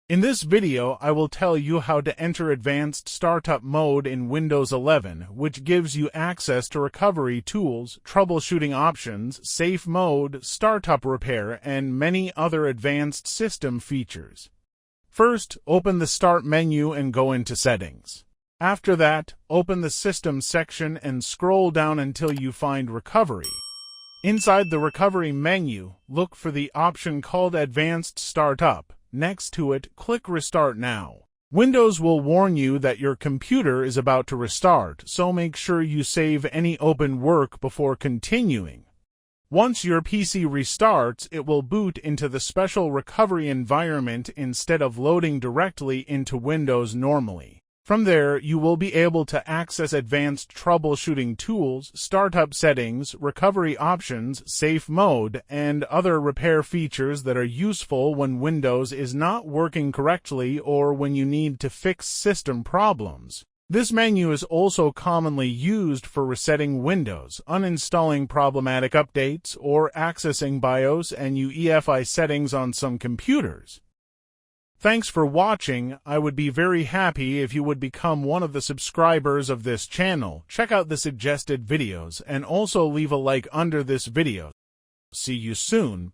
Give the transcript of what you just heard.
In this video, I will tell you how to enter advanced startup mode in Windows 11, which gives you access to recovery tools, troubleshooting options, safe mode, startup repair, and many other advanced system features. First, open the Start menu and go into Settings. After that, open the System section and scroll down until you find Recovery. Inside the Recovery menu, look for the option called Advanced Startup. Next to it, click Restart Now. Windows will warn you that your computer is about to restart, so make sure you save any open work before continuing. Once your PC restarts, it will boot into the special recovery environment instead of loading directly into Windows normally. From there, you will be able to access advanced troubleshooting tools, startup settings, recovery options, safe mode, and other repair features that are useful when Windows is not working correctly or when you need to fix system problems. This menu is also commonly used for resetting Windows, uninstalling problematic updates, or accessing BIOS and UEFI settings on some computers. Thanks for watching. I would be very happy if you would become one of the subscribers of this channel. Check out the suggested videos and also leave a like under this video. See you soon.